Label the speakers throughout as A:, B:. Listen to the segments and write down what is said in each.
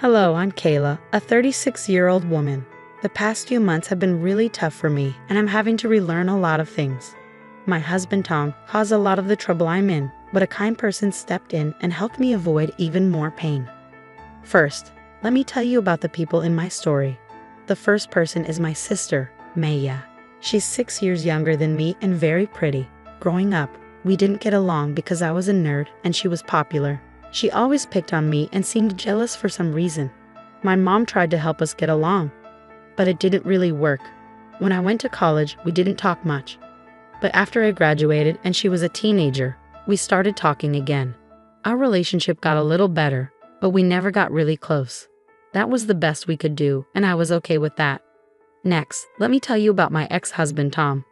A: Hello, I'm Kayla, a 36-year-old woman. The past few months have been really tough for me, and I'm having to relearn a lot of things. My husband Tom caused a lot of the trouble I'm in, but a kind person stepped in and helped me avoid even more pain. First, let me tell you about the people in my story. The first person is my sister, Maya. She's 6 years younger than me and very pretty. Growing up, we didn't get along because I was a nerd and she was popular. She always picked on me and seemed jealous for some reason. My mom tried to help us get along, but it didn't really work. When I went to college, we didn't talk much. But after I graduated and she was a teenager, we started talking again. Our relationship got a little better, but we never got really close. That was the best we could do, and I was okay with that. Next, let me tell you about my ex-husband Tom.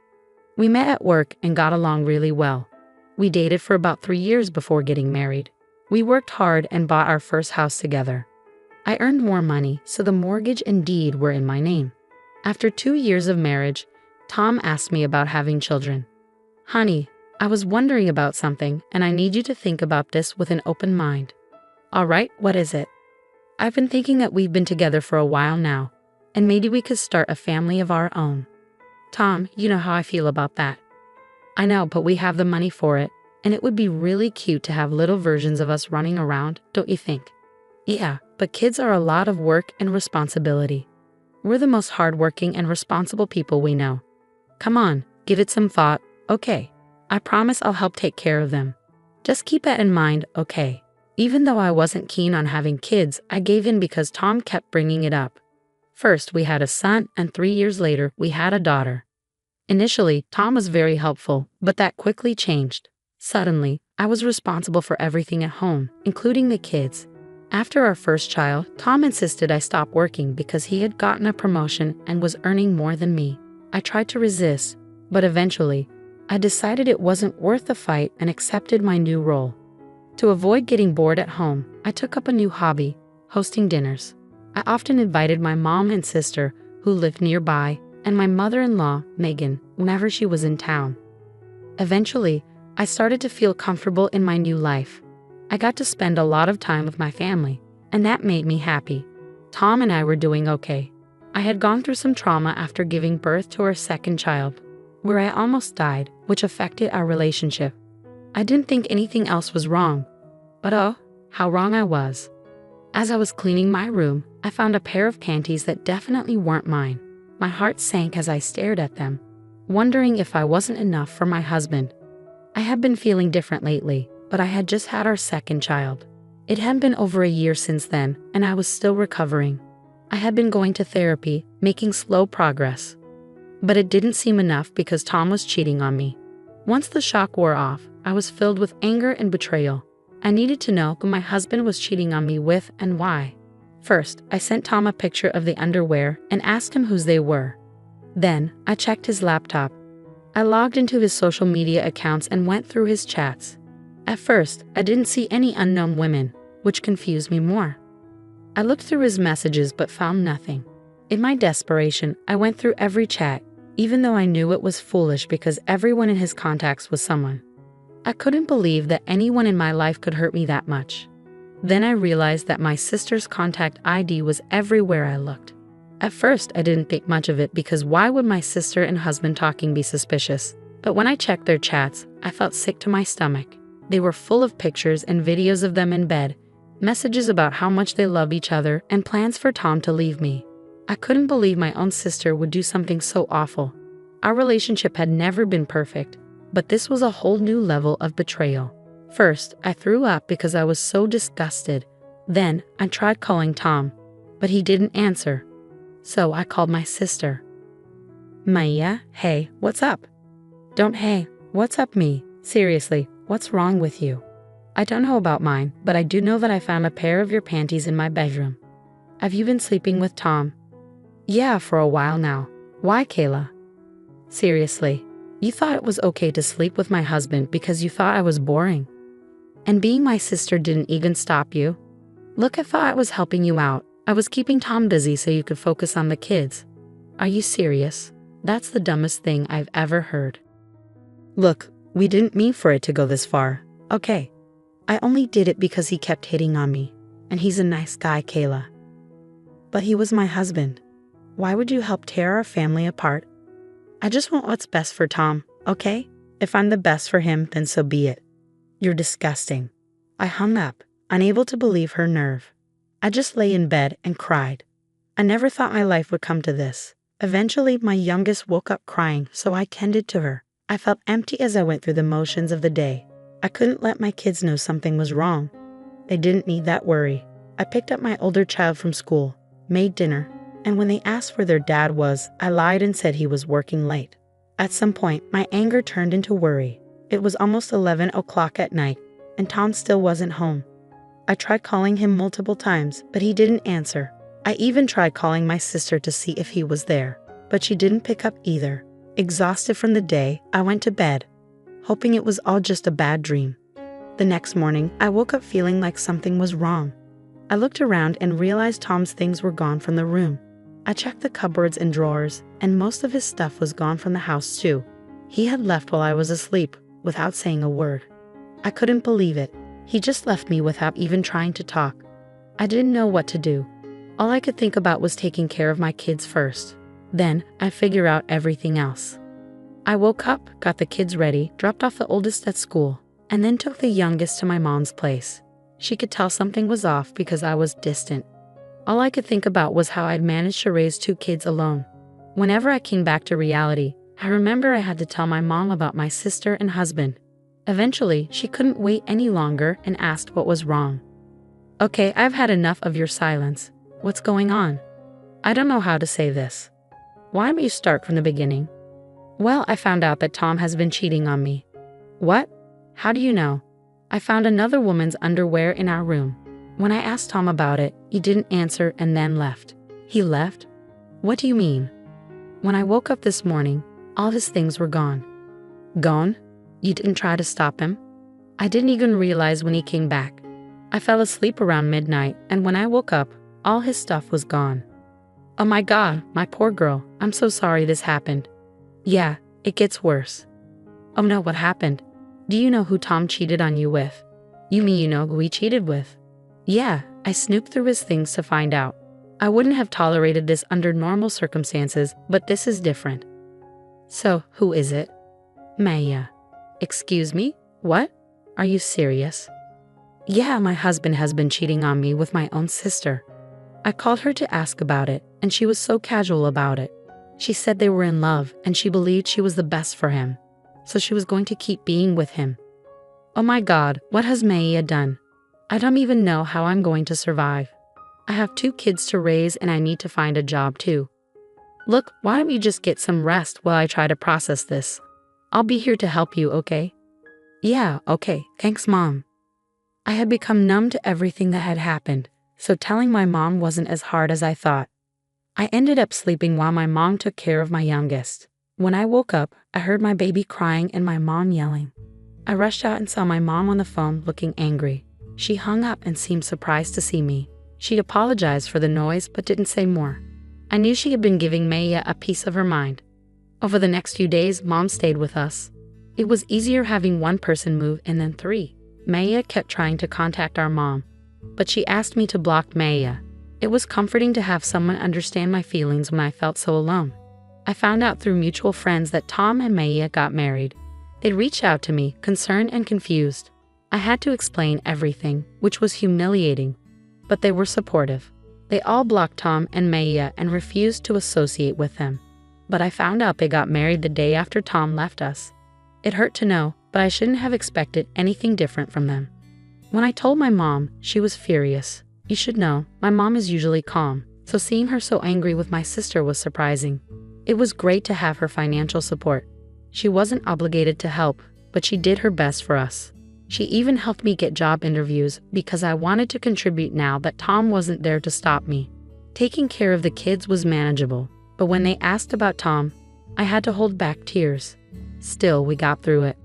A: We met at work and got along really well. We dated for about 3 years before getting married. We worked hard and bought our first house together. I earned more money, so the mortgage and deed were in my name. After 2 years of marriage, Tom asked me about having children. Honey, I was wondering about something, and I need you to think about this with an open mind. All right, what is it? I've been thinking that we've been together for a while now, and maybe we could start a family of our own. Tom, you know how I feel about that. I know, but we have the money for it, and it would be really cute to have little versions of us running around, don't you think? Yeah, but kids are a lot of work and responsibility. We're the most hardworking and responsible people we know. Come on, give it some thought, okay? I promise I'll help take care of them. Just keep that in mind, okay? Even though I wasn't keen on having kids, I gave in because Tom kept bringing it up. First, we had a son, and 3 years later, we had a daughter. Initially, Tom was very helpful, but that quickly changed. Suddenly, I was responsible for everything at home, including the kids. After our first child, Tom insisted I stop working because he had gotten a promotion and was earning more than me. I tried to resist, but eventually, I decided it wasn't worth the fight and accepted my new role. To avoid getting bored at home, I took up a new hobby, hosting dinners. I often invited my mom and sister, who lived nearby, and my mother-in-law, Megan, whenever she was in town. Eventually, I started to feel comfortable in my new life. I got to spend a lot of time with my family, and that made me happy. Tom and I were doing okay. I had gone through some trauma after giving birth to our second child, where I almost died, which affected our relationship. I didn't think anything else was wrong, but oh, how wrong I was. As I was cleaning my room, I found a pair of panties that definitely weren't mine. My heart sank as I stared at them, wondering if I wasn't enough for my husband. I had been feeling different lately, but I had just had our second child. It had been over a year since then, and I was still recovering. I had been going to therapy, making slow progress. But it didn't seem enough because Tom was cheating on me. Once the shock wore off, I was filled with anger and betrayal. I needed to know who my husband was cheating on me with and why. First, I sent Tom a picture of the underwear and asked him whose they were. Then, I checked his laptop. I logged into his social media accounts and went through his chats. At first, I didn't see any unknown women, which confused me more. I looked through his messages but found nothing. In my desperation, I went through every chat, even though I knew it was foolish because everyone in his contacts was someone. I couldn't believe that anyone in my life could hurt me that much. Then I realized that my sister's contact ID was everywhere I looked. At first, I didn't think much of it because why would my sister and husband talking be suspicious? But when I checked their chats, I felt sick to my stomach. They were full of pictures and videos of them in bed, messages about how much they love each other, and plans for Tom to leave me. I couldn't believe my own sister would do something so awful. Our relationship had never been perfect, but this was a whole new level of betrayal. First, I threw up because I was so disgusted. Then, I tried calling Tom, but he didn't answer. So I called my sister. Maya, hey, what's up? Don't hey, what's up me? Seriously, what's wrong with you? I don't know about mine, but I do know that I found a pair of your panties in my bedroom. Have you been sleeping with Tom? Yeah, for a while now. Why, Kayla? Seriously, you thought it was okay to sleep with my husband because you thought I was boring? And being my sister didn't even stop you? Look, I thought I was helping you out. I was keeping Tom busy so you could focus on the kids. Are you serious? That's the dumbest thing I've ever heard. Look, we didn't mean for it to go this far, okay? I only did it because he kept hitting on me. And he's a nice guy, Kayla. But he was my husband. Why would you help tear our family apart? I just want what's best for Tom, okay? If I'm the best for him, then so be it. You're disgusting. I hung up, unable to believe her nerve. I just lay in bed and cried. I never thought my life would come to this. Eventually, my youngest woke up crying, so I tended to her. I felt empty as I went through the motions of the day. I couldn't let my kids know something was wrong. They didn't need that worry. I picked up my older child from school, made dinner, and when they asked where their dad was, I lied and said he was working late. At some point, my anger turned into worry. It was almost 11 o'clock at night, and Tom still wasn't home. I tried calling him multiple times, but he didn't answer. I even tried calling my sister to see if he was there, but she didn't pick up either. Exhausted from the day, I went to bed, hoping it was all just a bad dream. The next morning, I woke up feeling like something was wrong. I looked around and realized Tom's things were gone from the room. I checked the cupboards and drawers, and most of his stuff was gone from the house too. He had left while I was asleep, without saying a word. I couldn't believe it. He just left me without even trying to talk. I didn't know what to do. All I could think about was taking care of my kids first. Then, I'd figure out everything else. I woke up, got the kids ready, dropped off the oldest at school, and then took the youngest to my mom's place. She could tell something was off because I was distant. All I could think about was how I'd managed to raise 2 kids alone. Whenever I came back to reality, I remember I had to tell my mom about my sister and husband. Eventually, she couldn't wait any longer and asked what was wrong. Okay, I've had enough of your silence. What's going on? I don't know how to say this. Why don't you start from the beginning? Well, I found out that Tom has been cheating on me. What? How do you know? I found another woman's underwear in our room. When I asked Tom about it, he didn't answer and then left. He left? What do you mean? When I woke up this morning, all his things were gone. Gone? You didn't try to stop him? I didn't even realize when he came back. I fell asleep around midnight, and when I woke up, all his stuff was gone. Oh my God, my poor girl, I'm so sorry this happened. Yeah, it gets worse. Oh no, what happened? Do you know who Tom cheated on you with? You mean you know who he cheated with? Yeah, I snooped through his things to find out. I wouldn't have tolerated this under normal circumstances, but this is different. So, who is it? Maya. Excuse me? What? Are you serious? Yeah, my husband has been cheating on me with my own sister. I called her to ask about it, and she was so casual about it. She said they were in love, and she believed she was the best for him, so she was going to keep being with him. Oh my God, what has Maya done? I don't even know how I'm going to survive. I have 2 kids to raise and I need to find a job too. Look, why don't you just get some rest while I try to process this? I'll be here to help you, okay? Yeah, okay, thanks Mom. I had become numb to everything that had happened, so telling my mom wasn't as hard as I thought. I ended up sleeping while my mom took care of my youngest. When I woke up, I heard my baby crying and my mom yelling. I rushed out and saw my mom on the phone looking angry. She hung up and seemed surprised to see me. She apologized for the noise but didn't say more. I knew she had been giving Maya a piece of her mind. Over the next few days, Mom stayed with us. It was easier having one person move and then 3. Maya kept trying to contact our mom, but she asked me to block Maya. It was comforting to have someone understand my feelings when I felt so alone. I found out through mutual friends that Tom and Maya got married. They reached out to me, concerned and confused. I had to explain everything, which was humiliating, but they were supportive. They all blocked Tom and Maya and refused to associate with them. But I found out they got married the day after Tom left us. It hurt to know, but I shouldn't have expected anything different from them. When I told my mom, she was furious. You should know, my mom is usually calm, so seeing her so angry with my sister was surprising. It was great to have her financial support. She wasn't obligated to help, but she did her best for us. She even helped me get job interviews because I wanted to contribute now that Tom wasn't there to stop me. Taking care of the kids was manageable, but when they asked about Tom, I had to hold back tears. Still, we got through it.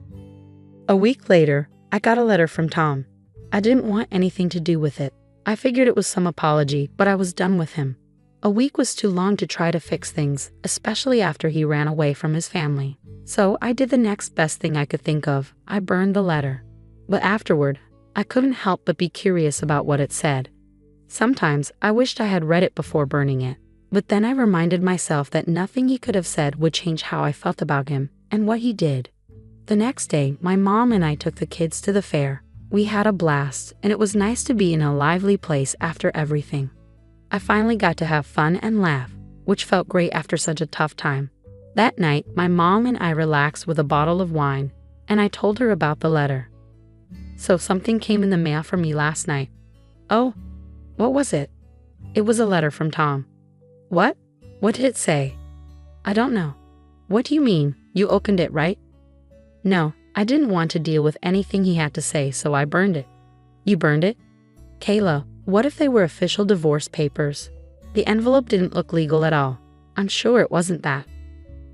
A: A week later, I got a letter from Tom. I didn't want anything to do with it. I figured it was some apology, but I was done with him. A week was too long to try to fix things, especially after he ran away from his family. So I did the next best thing I could think of. I burned the letter. But afterward, I couldn't help but be curious about what it said. Sometimes I wished I had read it before burning it, but then I reminded myself that nothing he could have said would change how I felt about him and what he did. The next day, my mom and I took the kids to the fair. We had a blast, and it was nice to be in a lively place after everything. I finally got to have fun and laugh, which felt great after such a tough time. That night, my mom and I relaxed with a bottle of wine, and I told her about the letter. So something came in the mail for me last night. Oh, what was it? It was a letter from Tom. What? What did it say? I don't know. What do you mean? You opened it, right? No, I didn't want to deal with anything he had to say, so I burned it. You burned it? Kayla, what if they were official divorce papers? The envelope didn't look legal at all. I'm sure it wasn't that.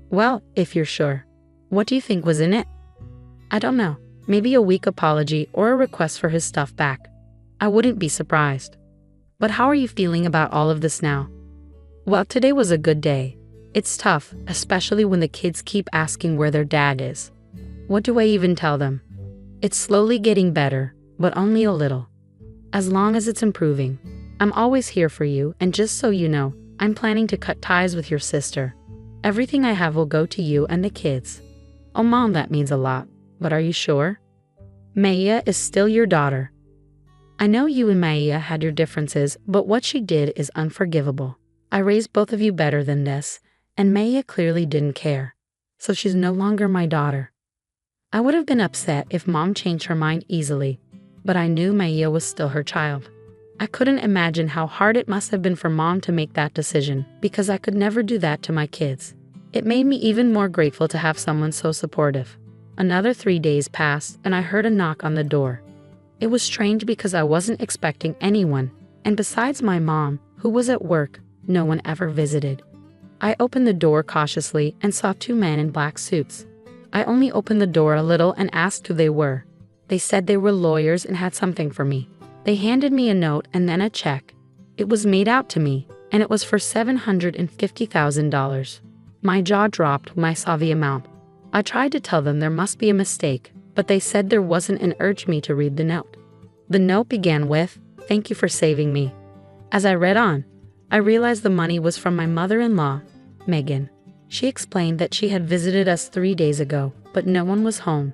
A: Well, if you're sure. What do you think was in it? I don't know. Maybe a weak apology or a request for his stuff back. I wouldn't be surprised. But how are you feeling about all of this now? Well, today was a good day. It's tough, especially when the kids keep asking where their dad is. What do I even tell them? It's slowly getting better, but only a little. As long as it's improving. I'm always here for you, and just so you know, I'm planning to cut ties with your sister. Everything I have will go to you and the kids. Oh Mom, that means a lot, but are you sure? Maya is still your daughter. I know you and Maya had your differences, but what she did is unforgivable. I raised both of you better than this, and Maya clearly didn't care. So she's no longer my daughter. I would have been upset if Mom changed her mind easily, but I knew Maya was still her child. I couldn't imagine how hard it must have been for Mom to make that decision, because I could never do that to my kids. It made me even more grateful to have someone so supportive. Another 3 days passed, and I heard a knock on the door. It was strange because I wasn't expecting anyone, and besides my mom, who was at work, no one ever visited. I opened the door cautiously and saw 2 men in black suits. I only opened the door a little and asked who they were. They said they were lawyers and had something for me. They handed me a note and then a check. It was made out to me, and it was for $750,000. My jaw dropped when I saw the amount. I tried to tell them there must be a mistake, but they said there wasn't and urged me to read the note. The note began with, "Thank you for saving me." As I read on, I realized the money was from my mother-in-law, Megan. She explained that she had visited us 3 days ago, but no one was home.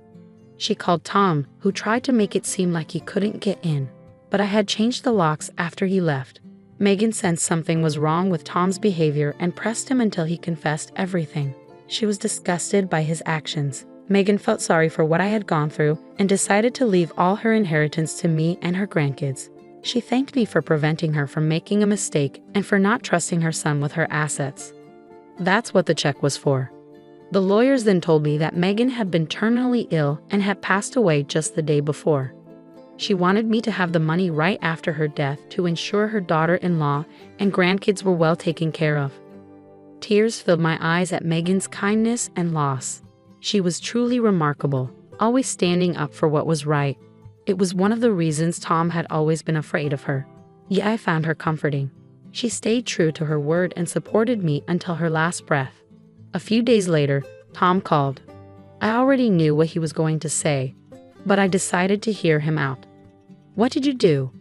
A: She called Tom, who tried to make it seem like he couldn't get in, but I had changed the locks after he left. Megan sensed something was wrong with Tom's behavior and pressed him until he confessed everything. She was disgusted by his actions. Megan felt sorry for what I had gone through and decided to leave all her inheritance to me and her grandkids. She thanked me for preventing her from making a mistake and for not trusting her son with her assets. That's what the check was for. The lawyers then told me that Megan had been terminally ill and had passed away just the day before. She wanted me to have the money right after her death to ensure her daughter-in-law and grandkids were well taken care of. Tears filled my eyes at Megan's kindness and loss. She was truly remarkable, always standing up for what was right. It was one of the reasons Tom had always been afraid of her. Yet I found her comforting. She stayed true to her word and supported me until her last breath. A few days later, Tom called. I already knew what he was going to say, but I decided to hear him out. What did you do?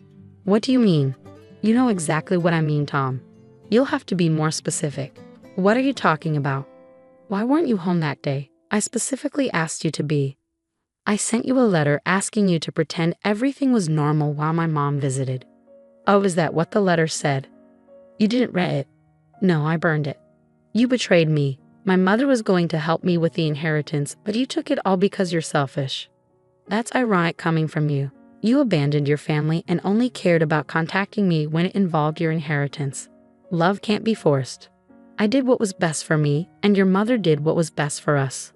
A: What do you mean? You know exactly what I mean, Tom. You'll have to be more specific. What are you talking about? Why weren't you home that day? I specifically asked you to be. I sent you a letter asking you to pretend everything was normal while my mom visited. Oh, is that what the letter said? You didn't read it. No, I burned it. You betrayed me. My mother was going to help me with the inheritance, but you took it all because you're selfish. That's ironic coming from you. You abandoned your family and only cared about contacting me when it involved your inheritance. Love can't be forced. I did what was best for me, and your mother did what was best for us.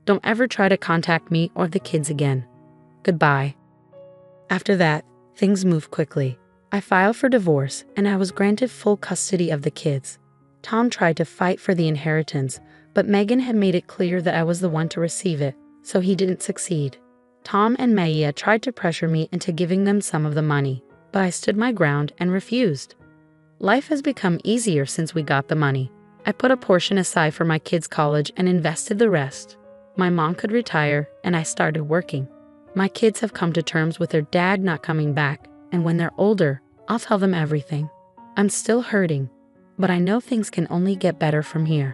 A: Don't ever try to contact me or the kids again. Goodbye. After that, things moved quickly. I filed for divorce, and I was granted full custody of the kids. Tom tried to fight for the inheritance, but Megan had made it clear that I was the one to receive it, so he didn't succeed. Tom and Maya tried to pressure me into giving them some of the money, but I stood my ground and refused. Life has become easier since we got the money. I put a portion aside for my kids' college and invested the rest. My mom could retire, and I started working. My kids have come to terms with their dad not coming back, and when they're older, I'll tell them everything. I'm still hurting, but I know things can only get better from here.